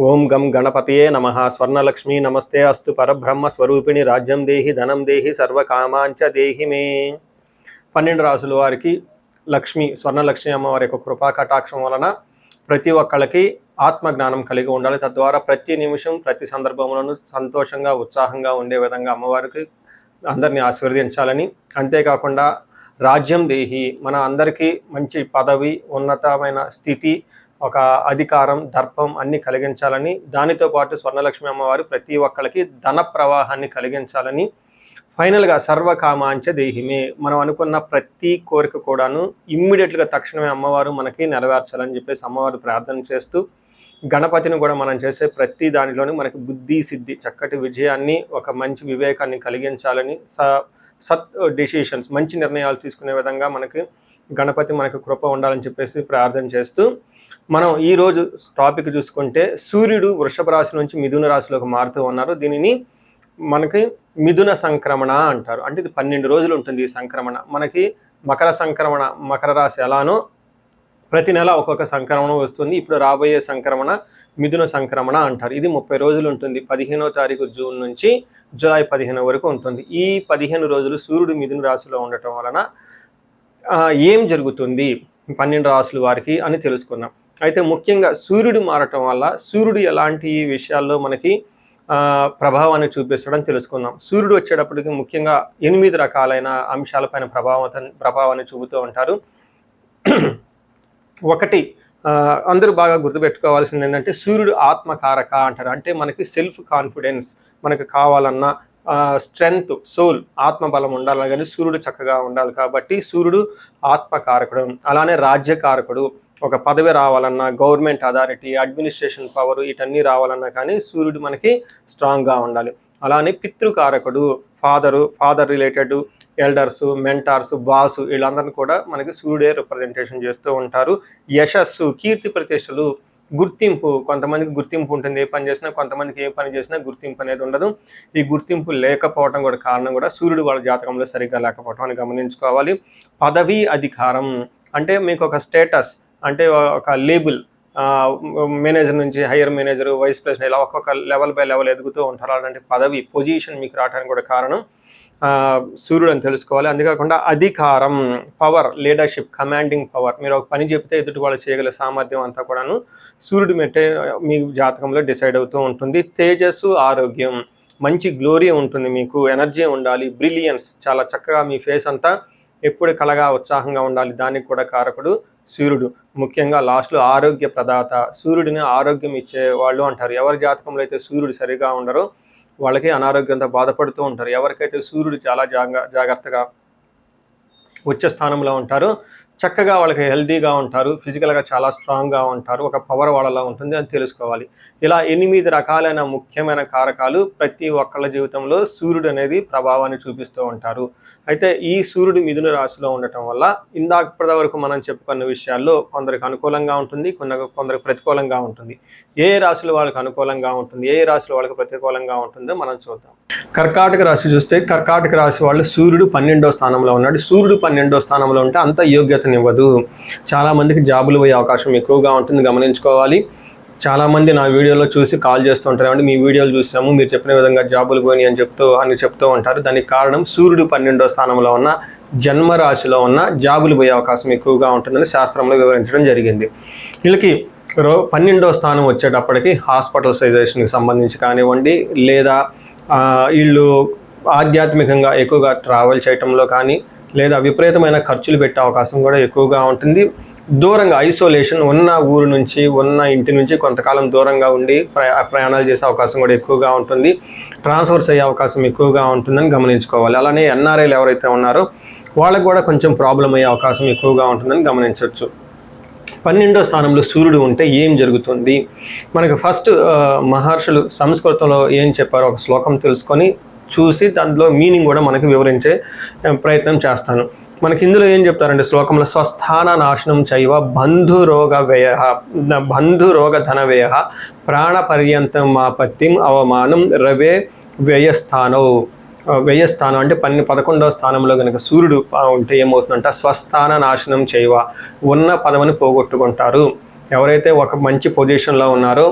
ఓం గం గణపతయే నమః. స్వర్ణలక్ష్మీ నమస్తే అస్తు. పరబ్రహ్మ స్వరూపిణి రాజ్యం దేహి ధనం దేహి సర్వకామాంచ దేహి మే. 12 రాసుల వారికి లక్ష్మి స్వర్ణలక్ష్మి అమ్మవారి యొక్క కృపా కటాక్షం వలన ప్రతి ఒక్కళ్ళకి ఆత్మజ్ఞానం కలిగి ఉండాలి. తద్వారా ప్రతి నిమిషం ప్రతి సందర్భంలోనూ సంతోషంగా ఉత్సాహంగా ఉండే విధంగా అమ్మవారికి అందరినీ ఆశీర్వదించాలని, అంతేకాకుండా రాజ్యం దేహి మన అందరికీ మంచి పదవి, ఉన్నతమైన స్థితి, ఒక అధికారం, దర్పం అన్ని కలిగించాలని, దానితో పాటు స్వర్ణలక్ష్మి అమ్మవారు ప్రతి ఒక్కరికి ధన ప్రవాహాన్ని కలిగించాలని, ఫైనల్గా సర్వకామాంచ దేహిమే మనం అనుకున్న ప్రతి కోరిక కూడాను ఇమ్మీడియట్గా తక్షణమే అమ్మవారు మనకి నెరవేర్చాలని చెప్పేసి అమ్మవారు ప్రార్థన చేస్తూ, గణపతిని కూడా మనం చేసే ప్రతి దానిలోని మనకి బుద్ధి సిద్ధి, చక్కటి విజయాన్ని, ఒక మంచి వివేకాన్ని కలిగించాలని, సత్ డెసిషన్స్ మంచి నిర్ణయాలు తీసుకునే విధంగా మనకి గణపతి మనకు కృప ఉండాలని చెప్పేసి ప్రార్థన చేస్తూ, మనం ఈరోజు టాపిక్ చూసుకుంటే సూర్యుడు వృషభ రాశి నుంచి మిథున రాశిలోకి మారుతూ ఉన్నారు. దీనిని మనకి మిథున సంక్రమణ అంటారు. అంటే ఇది 12 రోజులు ఉంటుంది ఈ సంక్రమణ. మనకి మకర సంక్రమణ, మకర రాశి ఎలానో ప్రతి నెల ఒక్కొక్క సంక్రమణ వస్తుంది. ఇప్పుడు రాబోయే సంక్రమణ మిథున సంక్రమణ అంటారు. ఇది 30 రోజులు ఉంటుంది. 15వ తారీఖు జూన్ నుంచి జూలై 15 వరకు ఉంటుంది. ఈ 15 రోజులు సూర్యుడు మిథున రాశిలో ఉండటం వలన ఏం జరుగుతుంది 12 రాశుల వారికి అని తెలుసుకున్నాం. అయితే ముఖ్యంగా సూర్యుడు మారటం వల్ల సూర్యుడు ఎలాంటి విషయాల్లో మనకి ప్రభావాన్ని చూపిస్తాడని తెలుసుకుందాం. సూర్యుడు వచ్చేటప్పటికి ముఖ్యంగా 8 రకాలైన అంశాలపైన ప్రభావాన్ని చూపుతూ ఉంటారు. ఒకటి అందరూ బాగా గుర్తుపెట్టుకోవాల్సింది ఏంటంటే సూర్యుడు ఆత్మకారక అంటారు. అంటే మనకి సెల్ఫ్ కాన్ఫిడెన్స్, మనకు కావాలన్న స్ట్రెంగ్త్, సోల్, ఆత్మబలం ఉండాలి, కానీ సూర్యుడు చక్కగా ఉండాలి. కాబట్టి సూర్యుడు ఆత్మకారకుడు. అలానే రాజ్యకారకుడు, ఒక పదవి రావాలన్నా, గవర్నమెంట్ అథారిటీ, అడ్మినిస్ట్రేషన్ పవర్, వీటన్నీ రావాలన్నా కానీ సూర్యుడు మనకి స్ట్రాంగ్గా ఉండాలి. అలానే పితృకారకుడు, father related elders, mentors, boss, వీళ్ళందరినీ కూడా మనకి సూర్యుడే రిప్రజెంటేషన్ చేస్తూ ఉంటారు. యశస్సు, కీర్తి ప్రతిష్టలు, గుర్తింపు, కొంతమందికి గుర్తింపు ఉంటుంది ఏ పని చేసినా, కొంతమందికి ఏ పని చేసినా గుర్తింపు అనేది ఉండదు. ఈ గుర్తింపు లేకపోవడం కూడా కారణం కూడా సూర్యుడు వాళ్ళ జాతకంలో సరిగ్గా లేకపోవడం అని గమనించుకోవాలి. పదవి, అధికారం అంటే మీకు ఒక స్టేటస్, అంటే ఒక లేబుల్, మేనేజర్ నుంచి హైయర్ మేనేజర్, వైస్ ప్రెసిడెంట్, ఇలా ఒక్కొక్క లెవెల్ బై లెవెల్ ఎదుగుతూ ఉంటారు. అలాంటి పదవి, పొజిషన్ మీకు రావడానికి కూడా కారణం సూర్యుడు అని తెలుసుకోవాలి. అంతేకాకుండా అధికారం, పవర్, లీడర్షిప్, కమాండింగ్ పవర్, మీరు ఒక పని చెప్తే ఎదుటి వాళ్ళు చేయగల సామర్థ్యం అంతా కూడాను సూర్యుడు మెట్టే మీ జాతకంలో డిసైడ్ అవుతూ ఉంటుంది. తేజస్సు, ఆరోగ్యం, మంచి గ్లోరీ ఉంటుంది, మీకు ఎనర్జీ ఉండాలి, బ్రిలియన్స్, చాలా చక్కగా మీ ఫేస్ అంతా ఎప్పుడు కలగా ఉత్సాహంగా ఉండాలి, దానికి కూడా కారకుడు సూర్యుడు. ముఖ్యంగా లాస్ట్లో ఆరోగ్య ప్రదాత, సూర్యుడిని ఆరోగ్యం ఇచ్చే వాళ్ళు అంటారు. ఎవరి జాతకంలో అయితే సూర్యుడు సరిగా ఉండరో వాళ్ళకి అనారోగ్యంతో బాధపడుతూ ఉంటారు. ఎవరికైతే సూర్యుడు చాలా జాగ్రత్తగా ఉచ్చ స్థానంలో ఉంటారో చక్కగా వాళ్ళకి హెల్తీగా ఉంటారు, ఫిజికల్గా చాలా స్ట్రాంగ్గా ఉంటారు, ఒక పవర్ వాళ్ళలా ఉంటుంది అని తెలుసుకోవాలి. ఇలా 8 రకాలైన ముఖ్యమైన కారకాలు ప్రతి ఒక్కళ్ళ జీవితంలో సూర్యుడు అనేది ప్రభావాన్ని చూపిస్తూ ఉంటారు. అయితే ఈ సూర్యుడు మిథున రాశిలో ఉండటం వల్ల ఇందాక వరకు మనం చెప్పుకున్న విషయాల్లో కొందరికి అనుకూలంగా ఉంటుంది, కొందరికి ప్రతికూలంగా ఉంటుంది. ఏ రాశుల వాళ్ళకి అనుకూలంగా ఉంటుంది, ఏ రాశుల వాళ్ళకి ప్రతికూలంగా ఉంటుందో మనం చూద్దాం. కర్కాటక రాశి చూస్తే కర్కాటక రాశి వాళ్ళు సూర్యుడు 12వ స్థానంలో ఉన్నాడు. సూర్యుడు 12వ స్థానంలో ఉంటే అంత యోగ్యతనివ్వదు. చాలామందికి జాబులు పోయే అవకాశం ఎక్కువగా ఉంటుంది, గమనించుకోవాలి. చాలామంది నా వీడియోలో చూసి కాల్ చేస్తూ ఉంటారు, అంటే మీ వీడియోలు చూసాము, మీరు చెప్పిన విధంగా జాబులు పోయినాయి అని చెప్తూ ఉంటారు. దానికి కారణం సూర్యుడు 12వ స్థానంలో ఉన్న జన్మరాశిలో ఉన్న జాబులు పోయే అవకాశం ఎక్కువగా ఉంటుందని శాస్త్రంలో వివరించడం జరిగింది. వీళ్ళకి 12వ స్థానం వచ్చేటప్పటికి హాస్పిటలైజేషన్కి సంబంధించి కానివ్వండి, లేదా వీళ్ళు ఆధ్యాత్మికంగా ఎక్కువగా ట్రావెల్ చేయటంలో కానీ, లేదా విపరీతమైన ఖర్చులు పెట్టే అవకాశం కూడా ఎక్కువగా ఉంటుంది. దూరంగా ఐసోలేషన్, ఉన్న ఊరు నుంచి, ఉన్న ఇంటి నుంచి కొంతకాలం దూరంగా ఉండి ప్రయాణాలు చేసే అవకాశం కూడా ఎక్కువగా ఉంటుంది. ట్రాన్స్ఫర్స్ అయ్యే అవకాశం ఎక్కువగా ఉంటుందని గమనించుకోవాలి. అలానే ఎన్ఆర్ఐలు ఎవరైతే ఉన్నారో వాళ్ళకు కూడా కొంచెం ప్రాబ్లం అయ్యే అవకాశం ఎక్కువగా ఉంటుందని గమనించవచ్చు. 12వ స్థానంలో సూర్యుడు ఉంటే ఏం జరుగుతుంది? మనకి ఫస్ట్ మహర్షులు సంస్కృతంలో ఏం చెప్పారో ఒక శ్లోకం తెలుసుకొని చూసి దాంట్లో మీనింగ్ కూడా మనకి వివరించే ప్రయత్నం చేస్తాను. మనకి ఇందులో ఏం చెప్తారంటే శ్లోకంలో స్వస్థాన నాశనం చైవ బంధురోగ ధన వ్యయ ప్రాణపర్యంతం మాపత్తిం అవమానం రవే వ్యయస్థానం అంటే 11వ స్థానంలో కనుక సూర్యుడు ఉంటే ఏమవుతుందంట, స్వస్థాన నాశనం చేయవ, ఉన్న పదవిని పోగొట్టుకుంటారు. ఎవరైతే ఒక మంచి పొజిషన్లో ఉన్నారో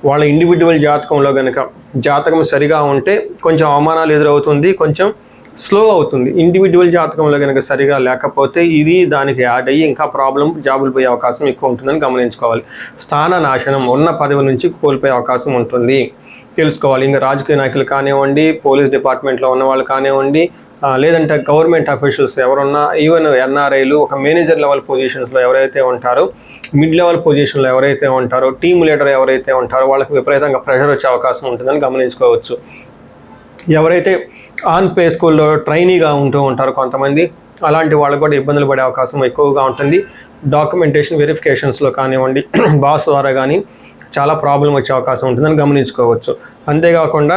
వాళ్ళ ఇండివిజువల్ జాతకంలో కనుక జాతకం సరిగా ఉంటే కొంచెం అవమానాలు ఎదురవుతుంది, కొంచెం స్లో అవుతుంది. ఇండివిజువల్ జాతకంలో కనుక సరిగా లేకపోతే ఇది దానికి యాడ్ అయ్యి ఇంకా ప్రాబ్లం, జాబులు పోయే అవకాశం ఎక్కువ ఉంటుందని గమనించుకోవాలి. స్థాన నాశనం, ఉన్న పదవి నుంచి కోల్పోయే అవకాశం ఉంటుంది తెలుసుకోవాలి. ఇంకా రాజకీయ నాయకులు కానివ్వండి, పోలీస్ డిపార్ట్మెంట్లో ఉన్న వాళ్ళు కానివ్వండి, లేదంటే గవర్నమెంట్ అఫీషియల్స్ ఎవరున్నా, ఈవెన్ ఎన్ఆర్ఐలు, ఒక మేనేజర్ లెవెల్ పొజిషన్స్లో ఎవరైతే ఉంటారో, మిడ్ లెవెల్ పొజిషన్లో ఎవరైతే ఉంటారో, టీమ్ లీడర్ ఎవరైతే ఉంటారో వాళ్ళకి విపరీతంగా ప్రెషర్ వచ్చే అవకాశం ఉంటుందని గమనించుకోవచ్చు. ఎవరైతే ఆన్ పే స్కూల్లో ట్రైనీగా ఉంటూ ఉంటారో కొంతమంది, అలాంటి వాళ్ళకు కూడా ఇబ్బందులు పడే అవకాశం ఎక్కువగా ఉంటుంది. డాక్యుమెంటేషన్ వెరిఫికేషన్స్లో కానివ్వండి, బాస్ ద్వారా కానీ చాలా ప్రాబ్లం వచ్చే అవకాశం ఉంటుందని గమనించుకోవచ్చు. అంతేకాకుండా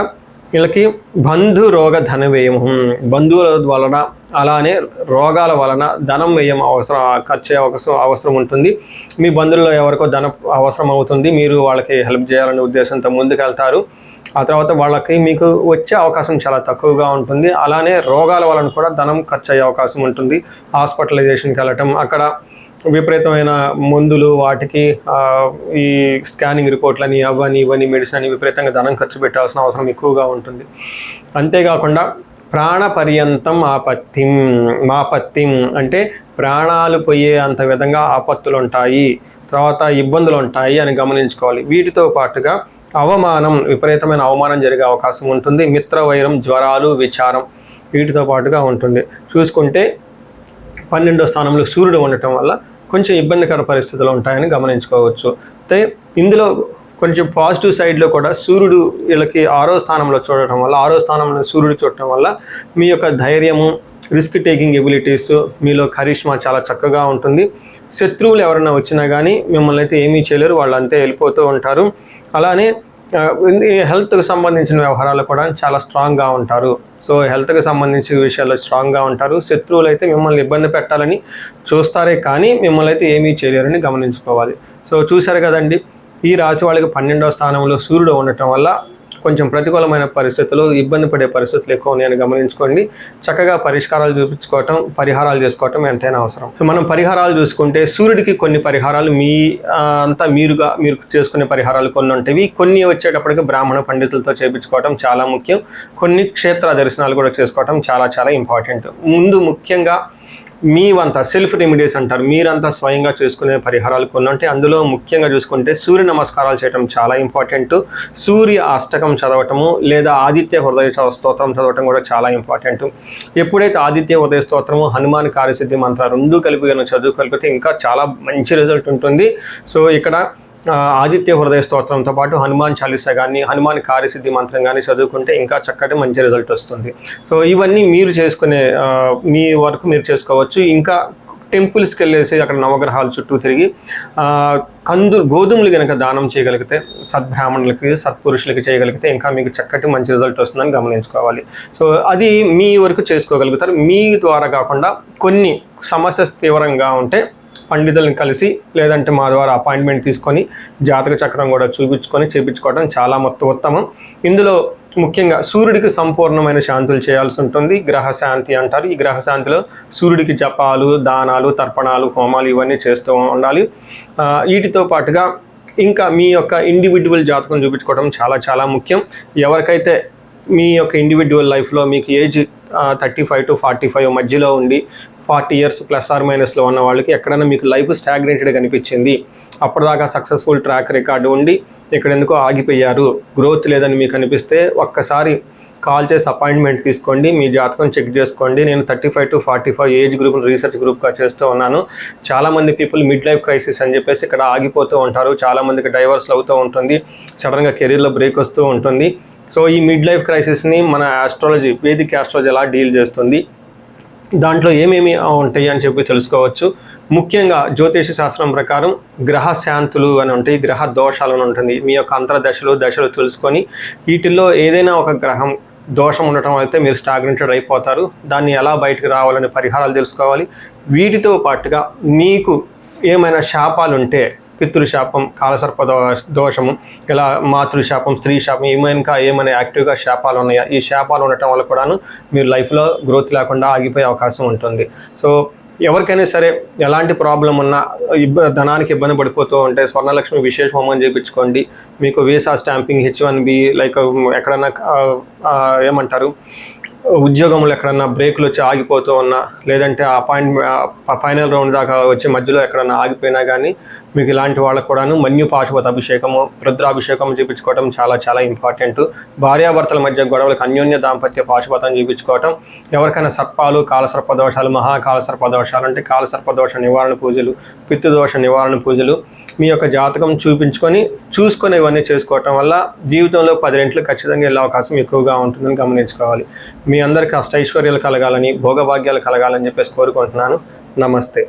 వీళ్ళకి బంధు రోగ ధన వ్యయం, బంధువుల వలన అలానే రోగాల వలన ధనం వ్యయం ఖర్చు అవసరం ఉంటుంది. మీ బంధువుల్లో ఎవరికో ధనం అవసరం అవుతుంది, మీరు వాళ్ళకి హెల్ప్ చేయాలనే ఉద్దేశంతో ముందుకెళ్తారు. ఆ తర్వాత వాళ్ళకి మీకు వచ్చే అవకాశం చాలా తక్కువగా ఉంటుంది. అలానే రోగాల వలన కూడా ధనం ఖర్చు అయ్యే అవకాశం ఉంటుంది. హాస్పిటలైజేషన్కి వెళ్ళటం, అక్కడ విపరీతమైన మందులు, వాటికి ఈ స్కానింగ్ రిపోర్ట్లని ఇవన్నీ మెడిసిన్ అని విపరీతంగా ధనం ఖర్చు పెట్టాల్సిన అవసరం ఎక్కువగా ఉంటుంది. అంతేకాకుండా ప్రాణ పర్యంతం మాపత్తిం అంటే ప్రాణాలు పోయే అంత విధంగా ఆపత్తులు ఉంటాయి, తర్వాత ఇబ్బందులు ఉంటాయి అని గమనించుకోవాలి. వీటితో పాటుగా అవమానం, విపరీతమైన అవమానం జరిగే అవకాశం ఉంటుంది. మిత్రవైరం, జ్వరాలు, విచారం వీటితో పాటుగా ఉంటుంది. చూసుకుంటే 12వ స్థానంలో సూర్యుడు ఉండటం వల్ల కొంచెం ఇబ్బందికర పరిస్థితులు ఉంటాయని గమనించుకోవచ్చు. అయితే ఇందులో కొంచెం పాజిటివ్ సైడ్లో కూడా సూర్యుడు వీళ్ళకి 6వ స్థానంలో చూడటం వల్ల, 6వ స్థానంలో సూర్యుడు చూడటం వల్ల మీ యొక్క ధైర్యము, రిస్క్ టేకింగ్ ఎబిలిటీస్, మీలో కరిష్మా చాలా చక్కగా ఉంటుంది. శత్రువులు ఎవరైనా వచ్చినా కానీ మిమ్మల్ని అయితే ఏమీ చేయలేరు, వాళ్ళు అంతే వెళ్ళిపోతూ ఉంటారు. అలానే హెల్త్కి సంబంధించిన వ్యవహారాలు కూడా చాలా స్ట్రాంగ్గా ఉంటారు. సో హెల్త్కి సంబంధించిన విషయాల్లో స్ట్రాంగ్గా ఉంటారు. శత్రువులు అయితే మిమ్మల్ని ఇబ్బంది పెట్టాలని చూస్తారే కానీ మిమ్మల్ని అయితే ఏమీ చేయలేరని గమనించుకోవాలి. సో చూశారు కదండి, ఈ రాశి వాళ్ళకి 12వ స్థానంలో సూర్యుడు ఉండటం వల్ల కొంచెం ప్రతికూలమైన పరిస్థితులు, ఇబ్బంది పడే పరిస్థితులు ఎక్కువ ఉన్నాయని గమనించుకోండి. చక్కగా పరిష్కారాలు చూపించుకోవటం, పరిహారాలు చేసుకోవటం ఎంతైనా అవసరం. సో మనం పరిహారాలు చూసుకుంటే సూర్యుడికి కొన్ని పరిహారాలు మీరు చేసుకునే పరిహారాలు కొన్ని ఉంటాయి. కొన్ని వచ్చేటప్పటికి బ్రాహ్మణ పండితులతో చేయించుకోవటం చాలా ముఖ్యం. కొన్ని క్షేత్ర దర్శనాలు కూడా చేసుకోవటం చాలా చాలా ఇంపార్టెంట్. ముందు ముఖ్యంగా మీవంతా సెల్ఫ్ రెమెడీస్ అంటారు, మీరంతా స్వయంగా చేసుకునే పరిహారాలు కొన్ని ఉంటాయి. అందులో ముఖ్యంగా చూసుకుంటే సూర్య నమస్కారాలు చేయడం చాలా ఇంపార్టెంట్. సూర్య అష్టకం చదవటము లేదా ఆదిత్య హృదయ స్తోత్రం చదవటం కూడా చాలా ఇంపార్టెంట్. ఎప్పుడైతే ఆదిత్య హృదయ స్తోత్రము, హనుమాన్ కార్యసిద్ధి మంత్రాలు రెండు కలిపి చదువుకలిపితే ఇంకా చాలా మంచి రిజల్ట్ ఉంటుంది. సో ఇక్కడ ఆదిత్య హృదయ స్తోత్రంతో పాటు హనుమాన్ చాలీసా కానీ, హనుమాన్ కార్యసిద్ధి మంత్రం కానీ చదువుకుంటే ఇంకా చక్కటి మంచి రిజల్ట్ వస్తుంది. సో ఇవన్నీ మీరు చేసుకునే మీ వరకు మీరు చేసుకోవచ్చు. ఇంకా టెంపుల్స్కి వెళ్ళేసి అక్కడ నవగ్రహాల చుట్టూ తిరిగి గోధుమలు కనుక దానం చేయగలిగితే, సద్బ్రాహ్మణులకి, సత్పురుషులకి చేయగలిగితే ఇంకా మీకు చక్కటి మంచి రిజల్ట్ వస్తుందని గమనించుకోవాలి. సో అది మీ వరకు చేసుకోగలుగుతారు. మీ ద్వారా కాకుండా కొన్ని సమస్య తీవ్రంగా ఉంటే పండితులను కలిసి లేదంటే మా ద్వారా అపాయింట్మెంట్ తీసుకొని జాతక చక్రం కూడా చేయించుకోవడం చాలా ఉత్తమం. ఇందులో ముఖ్యంగా సూర్యుడికి సంపూర్ణమైన శాంతులు చేయాల్సి ఉంటుంది. గ్రహ శాంతి అంటారు. ఈ గ్రహ శాంతిలో సూర్యుడికి జపాలు, దానాలు, తర్పణాలు, హోమాలు ఇవన్నీ చేస్తూ ఉండాలి. వీటితో పాటుగా ఇంకా మీ యొక్క ఇండివిజువల్ జాతకం చూపించుకోవడం చాలా చాలా ముఖ్యం. ఎవరికైతే మీ యొక్క ఇండివిజువల్ లైఫ్లో మీకు ఏజ్ 35 to 45 మధ్యలో ఉండి 40 years +or- ఉన్న వాళ్ళకి ఎక్కడైనా మీకు లైఫ్ స్టాగ్నేటెడ్గా అనిపించింది, అప్పటిదాకా సక్సెస్ఫుల్ ట్రాక్ రికార్డు ఉండి ఇక్కడ ఎందుకో ఆగిపోయారు, గ్రోత్ లేదని మీకు అనిపిస్తే ఒక్కసారి కాల్ చేసి అపాయింట్మెంట్ తీసుకోండి, మీ జాతకం చెక్ చేసుకోండి. నేను 35 to 45 ఏజ్ గ్రూప్ రీసెర్చ్ గ్రూప్గా చేస్తూ ఉన్నాను. చాలామంది పీపుల్ మిడ్ లైఫ్ క్రైసిస్ అని చెప్పేసి ఇక్కడ ఆగిపోతూ ఉంటారు. చాలామందికి డైవర్స్లు అవుతూ ఉంటుంది, సడన్గా కెరీర్లో బ్రేక్ వస్తూ ఉంటుంది. సో ఈ మిడ్ లైఫ్ క్రైసిస్ని మన ఆస్ట్రాలజీ, వేదిక్ ఆస్ట్రాలజీ ఎలా డీల్ చేస్తుంది, దాంట్లో ఏమేమి ఉంటాయి అని చెప్పి తెలుసుకోవచ్చు. ముఖ్యంగా జ్యోతిష శాస్త్రం ప్రకారం గ్రహ శాంతులు అని ఉంటాయి, గ్రహ దోషాలు అని ఉంటుంది. మీ యొక్క అంతర్దశలు, దశలు తెలుసుకొని వీటిల్లో ఏదైనా ఒక గ్రహం దోషం ఉండటం అయితే మీరు స్టాగ్నెంటెడ్ అయిపోతారు. దాన్ని ఎలా బయటకు రావాలనే పరిహారాలు తెలుసుకోవాలి. వీటితో పాటుగా మీకు ఏమైనా శాపాలు ఉంటే, పితృశాపం, కాలసర్ప దోషము, ఇలా మాతృశాపం, స్త్రీ శాపం, ఏమైనా యాక్టివ్గా శాపాలు ఉన్నాయా, ఈ శాపాలు ఉండటం వల్ల కూడాను మీరు లైఫ్లో గ్రోత్ లేకుండా ఆగిపోయే అవకాశం ఉంటుంది. సో ఎవరికైనా సరే ఎలాంటి ప్రాబ్లం ఉన్నా ధనానికి ఇబ్బంది పడిపోతూ ఉంటే స్వర్ణలక్ష్మి విశేష హోమం చేయించుకోండి. మీకు వీసా స్టాంపింగ్, H1B, లైక్ ఎక్కడన్నా ఏమంటారు ఉద్యోగంలో ఎక్కడన్నా బ్రేకులు వచ్చి ఆగిపోతూ ఉన్నా, లేదంటే ఫైనల్ రౌండ్ దాకా వచ్చి మధ్యలో ఎక్కడన్నా ఆగిపోయినా కానీ మీకు ఇలాంటి వాళ్ళకు కూడాను మన్యు పాశుపత అభిషేకము, రుద్రాభిషేకం చేయించుకోవటం చాలా చాలా ఇంపార్టెంట్. భార్యాభర్తల మధ్య గొడవలకు అన్యోన్య దాంపత్య పాశుపతం చేయించుకోవటం, ఎవరికైనా సర్పాలు, కాలసర్పదోషాలు, మహాకాలసర్పదోషాలు అంటే కాలసర్పదోష నివారణ పూజలు, పితృదోష నివారణ పూజలు మీ యొక్క జాతకం చూసుకొని ఇవన్నీ చేసుకోవటం వల్ల జీవితంలో 10 రెట్లు ఖచ్చితంగా వెళ్ళే అవకాశం ఎక్కువగా ఉంటుందని గమనించుకోవాలి. మీ అందరికీ అష్టైశ్వర్యాలు కలగాలని, భోగభాగ్యాలు కలగాలని చెప్పేసి కోరుకుంటున్నాను. నమస్తే.